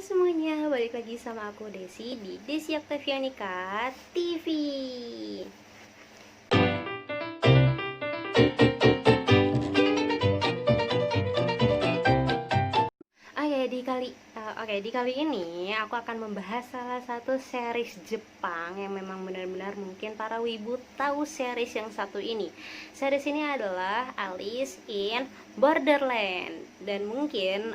semuanya, balik lagi sama aku Desi di Desi Oktavianika TV. Oke, di kali ini aku akan membahas salah satu series Jepang yang memang benar-benar mungkin para wibu tahu series yang satu ini. Series ini adalah Alice in Borderland, dan mungkin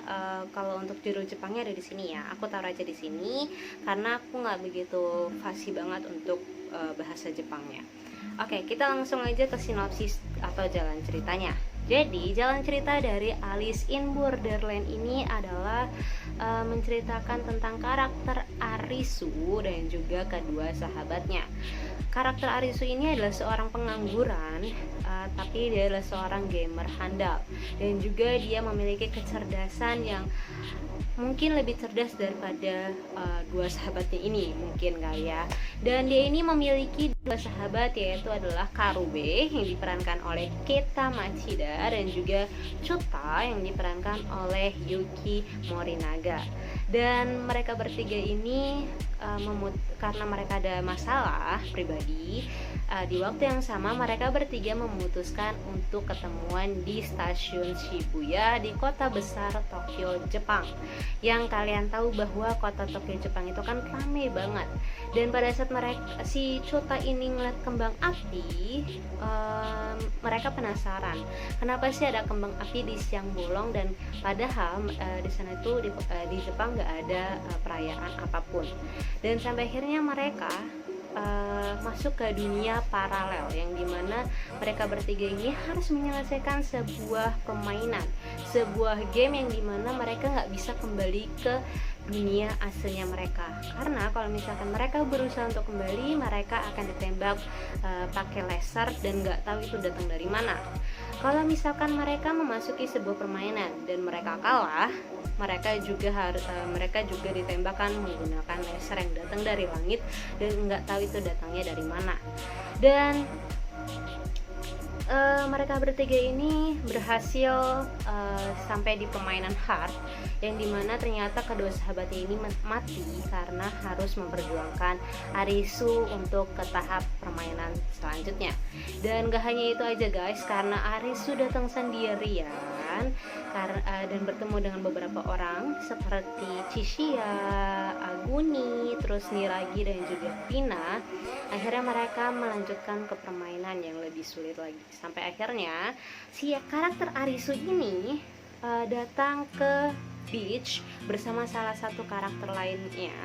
kalau untuk judul Jepangnya ada di sini ya. Aku taruh aja di sini karena aku nggak begitu fasih banget untuk bahasa Jepangnya. Oke, kita langsung aja ke sinopsis atau jalan ceritanya. Jadi, jalan cerita dari Alice in Borderland ini adalah menceritakan tentang karakter Arisu dan juga kedua sahabatnya. Karakter Arisu ini adalah seorang pengangguran, tapi dia adalah seorang gamer handal, dan juga dia memiliki kecerdasan yang mungkin lebih cerdas daripada dua sahabatnya ini, mungkin kali ya. Dan dia ini memiliki dua sahabat, yaitu adalah Karube yang diperankan oleh Keita Machida dan juga Chota yang diperankan oleh Yuki Morinaga. Dan mereka bertiga ini karena mereka ada masalah pribadi, di waktu yang sama mereka bertiga memutuskan untuk ketemuan di stasiun Shibuya di kota besar Tokyo, Jepang. Yang kalian tahu bahwa kota Tokyo, Jepang itu kan rame banget. Dan pada saat si Chota ini ngeliat kembang api, mereka penasaran kenapa sih ada kembang api di siang bolong, dan padahal di sana itu di Jepang nggak ada perayaan apapun. Dan sampai akhirnya mereka masuk ke dunia paralel yang dimana mereka bertiga ini harus menyelesaikan sebuah permainan, sebuah game yang dimana mereka nggak bisa kembali ke dunia aslinya mereka, karena kalau misalkan mereka berusaha untuk kembali, mereka akan ditembak pakai laser dan nggak tahu itu datang dari mana. Kalau misalkan mereka memasuki sebuah permainan dan mereka kalah, mereka juga ditembakkan menggunakan laser yang datang dari langit dan nggak tahu itu datangnya dari mana. Dan mereka bertiga ini berhasil sampai di permainan hard, yang dimana ternyata kedua sahabatnya ini mati karena harus memperjuangkan Arisu untuk ke tahap permainan selanjutnya. Dan gak hanya itu aja guys, karena Arisu datang sendirian dan bertemu dengan beberapa orang seperti Chishia, Aguni, terus Niragi dan juga Pina. Akhirnya mereka melanjutkan ke permainan yang lebih sulit lagi, sampai akhirnya si karakter Arisu ini datang ke beach bersama salah satu karakter lainnya,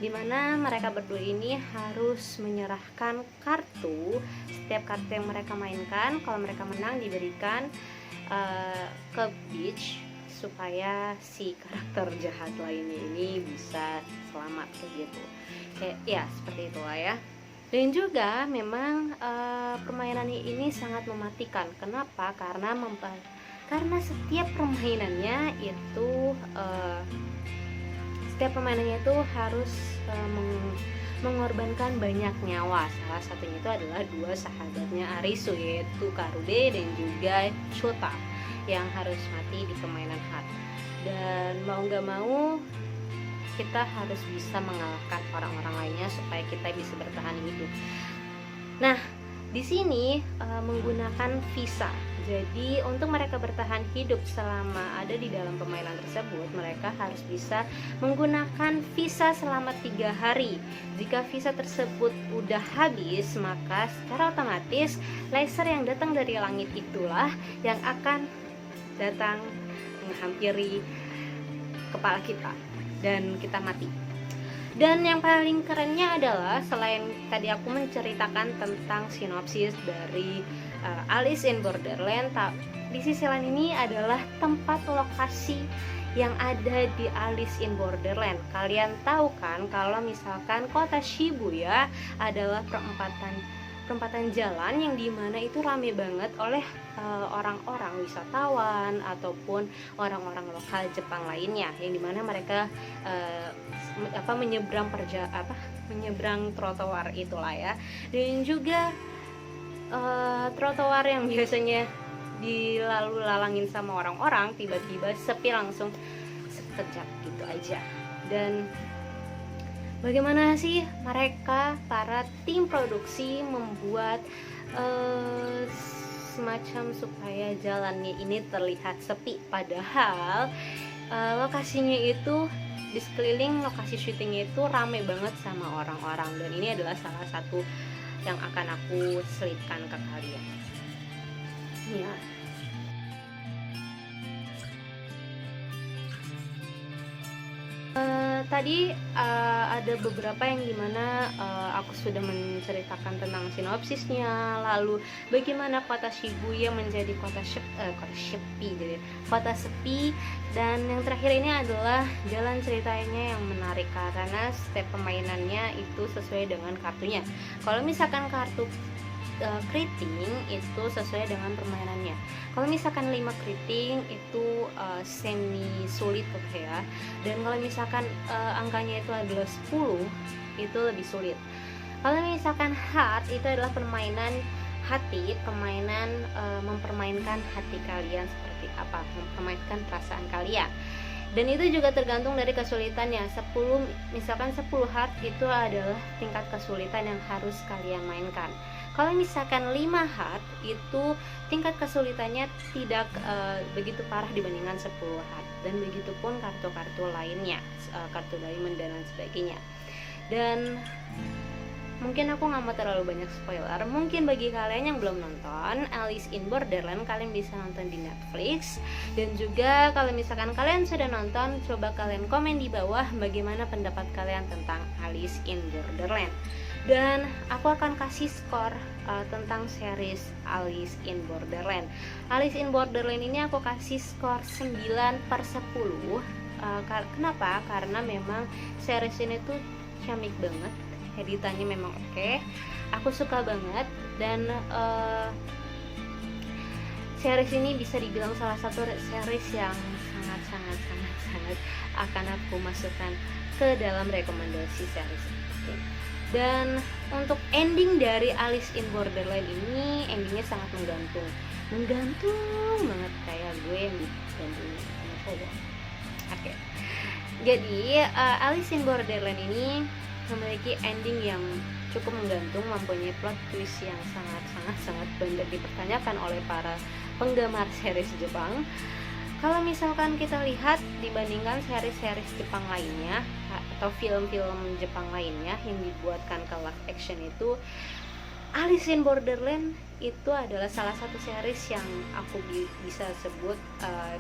dimana mereka berdua ini harus menyerahkan kartu. Setiap kartu yang mereka mainkan, kalau mereka menang diberikan ke beach supaya si karakter jahat lainnya ini bisa selamat gitu. Kayak ya seperti itulah ya. Dan juga memang permainan ini sangat mematikan. Kenapa? Karena setiap permainannya itu harus mengorbankan banyak nyawa. Salah satunya itu adalah dua sahabatnya Arisu, yaitu Karube dan juga Chota, yang harus mati di permainan hard. Dan mau gak mau kita harus bisa mengalahkan orang-orang lainnya supaya kita bisa bertahan hidup. Nah, di sini menggunakan visa. Jadi untuk mereka bertahan hidup selama ada di dalam permainan tersebut, mereka harus bisa menggunakan visa selama 3 hari. Jika visa tersebut udah habis, maka secara otomatis laser yang datang dari langit itulah yang akan datang menghampiri kepala kita dan kita mati. Dan yang paling kerennya adalah, selain tadi aku menceritakan tentang sinopsis dari Alice in Borderland, di sisi lain ini adalah tempat lokasi yang ada di Alice in Borderland. Kalian tahu kan kalau misalkan kota Shibuya adalah perempatan jalan yang dimana itu rame banget oleh orang-orang wisatawan ataupun orang-orang lokal Jepang lainnya, yang dimana mereka menyeberang trotoar itulah ya. Dan juga trotoar yang biasanya dilalu lalangin sama orang-orang tiba-tiba sepi langsung sekejap gitu aja. Dan bagaimana sih mereka para tim produksi membuat semacam supaya jalannya ini terlihat sepi, padahal lokasinya itu di sekeliling lokasi syutingnya itu rame banget sama orang-orang. Dan ini adalah salah satu yang akan aku selipkan ke kalian ya. Tadi ada beberapa yang dimana aku sudah menceritakan tentang sinopsisnya, lalu bagaimana kota Shibuya menjadi kota sepi, dan yang terakhir ini adalah jalan ceritanya yang menarik karena setiap permainannya itu sesuai dengan kartunya. Kalau misalkan kartu keriting itu sesuai dengan permainannya. Kalau misalkan 5 keriting itu semi sulit ya. Dan kalau misalkan angkanya itu adalah 10 itu lebih sulit. Kalau misalkan heart itu adalah permainan hati, permainan mempermainkan hati kalian seperti apa, mempermainkan perasaan kalian. Dan itu juga tergantung dari kesulitannya. Misalkan 10 heart itu adalah tingkat kesulitan yang harus kalian mainkan. Kalau misalkan 5 heart itu tingkat kesulitannya tidak begitu parah dibandingkan 10 heart. Dan begitupun kartu-kartu lainnya, kartu diamond dan lain sebagainya. Dan mungkin aku nggak mau terlalu banyak spoiler. Mungkin bagi kalian yang belum nonton Alice in Borderland, kalian bisa nonton di Netflix. Dan juga kalau misalkan kalian sudah nonton, coba kalian komen di bawah bagaimana pendapat kalian tentang Alice in Borderland. Dan aku akan kasih skor tentang series Alice in Borderland. Alice in Borderland ini aku kasih skor 9/10. Kenapa? Karena memang series ini tuh ciamik banget, editannya memang oke. Aku suka banget. Dan series ini bisa dibilang salah satu series yang sangat akan aku masukkan ke dalam rekomendasi series ini. Dan untuk ending dari Alice in Borderland ini, endingnya sangat menggantung banget, kayak gue yang digantung sama cowok. Oke. Jadi Alice in Borderland ini memiliki ending yang cukup menggantung, mempunyai plot twist yang sangat banyak dipertanyakan oleh para penggemar series Jepang. Kalau misalkan kita lihat dibandingkan series-series Jepang lainnya atau film-film Jepang lainnya yang dibuatkan ke live action itu, Alice in Borderland itu adalah salah satu series yang aku bisa sebut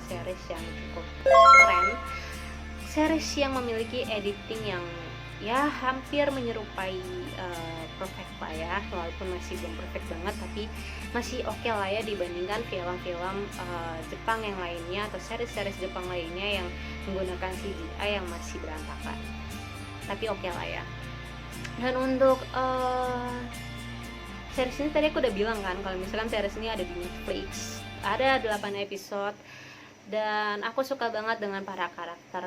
series yang cukup keren, series yang memiliki editing yang ya hampir menyerupai perfect lah ya, walaupun masih belum perfect banget tapi masih oke lah ya dibandingkan film-film Jepang yang lainnya atau series-series Jepang lainnya yang menggunakan CGI yang masih berantakan, tapi oke lah ya. Dan untuk series ini tadi aku udah bilang kan, kalau misalkan series ini ada di Netflix, ada 8 episode. Dan aku suka banget dengan para aktor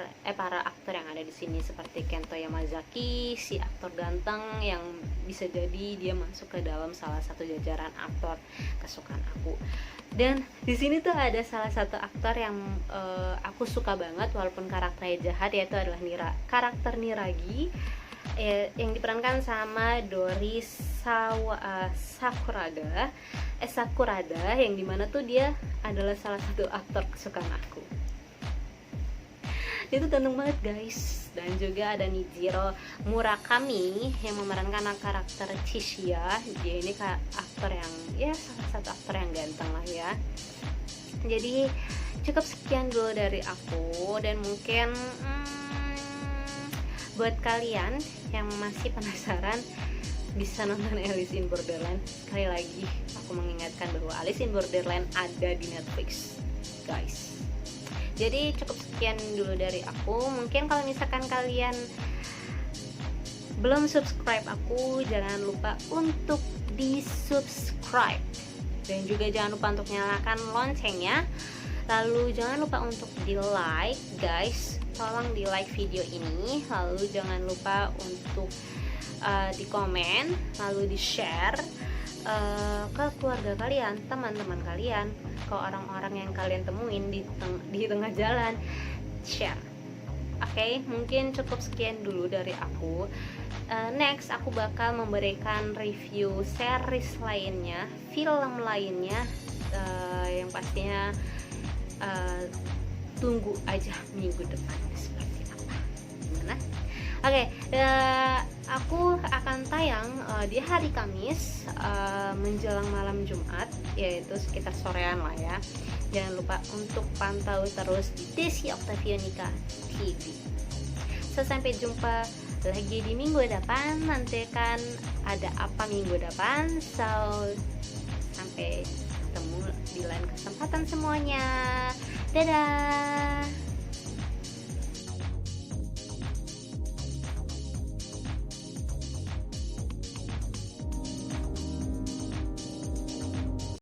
yang ada di sini, seperti Kento Yamazaki, si aktor ganteng yang bisa jadi dia masuk ke dalam salah satu jajaran aktor kesukaan aku. Dan di sini tuh ada salah satu aktor yang aku suka banget walaupun karakternya jahat, yaitu adalah karakter Niragi yang diperankan sama Dori Sakurada, yang dimana tuh dia adalah salah satu aktor kesukaan aku. Itu ganteng banget guys. Dan juga ada Nijiro Murakami yang memerankan karakter Chishia. Dia ini aktor yang ya salah satu aktor yang ganteng lah ya. Jadi cukup sekian dulu dari aku. Dan mungkin buat kalian yang masih penasaran, bisa nonton Alice in Borderland. Sekali lagi aku mengingatkan bahwa Alice in Borderland ada di Netflix guys. Jadi cukup sekian dulu dari aku. Mungkin kalau misalkan kalian belum subscribe aku, jangan lupa untuk di subscribe. Dan juga jangan lupa untuk nyalakan loncengnya. Lalu jangan lupa untuk di like guys, tolong di like video ini. Lalu jangan lupa untuk di komen, lalu di share ke keluarga kalian, teman-teman kalian, ke orang-orang yang kalian temuin di tengah jalan. Share, Oke, mungkin cukup sekian dulu dari aku. Next, aku bakal memberikan review series lainnya, film lainnya, yang pastinya tunggu aja minggu depan seperti apa. Gimana? Oke, aku akan tayang di hari Kamis menjelang malam Jumat, yaitu sekitar sorean lah ya. Jangan lupa untuk pantau terus di Desi Oktavianika TV. Sampai jumpa lagi di minggu depan. Nanti kan ada apa minggu depan. Sampai ketemu di lain kesempatan semuanya. Dadah.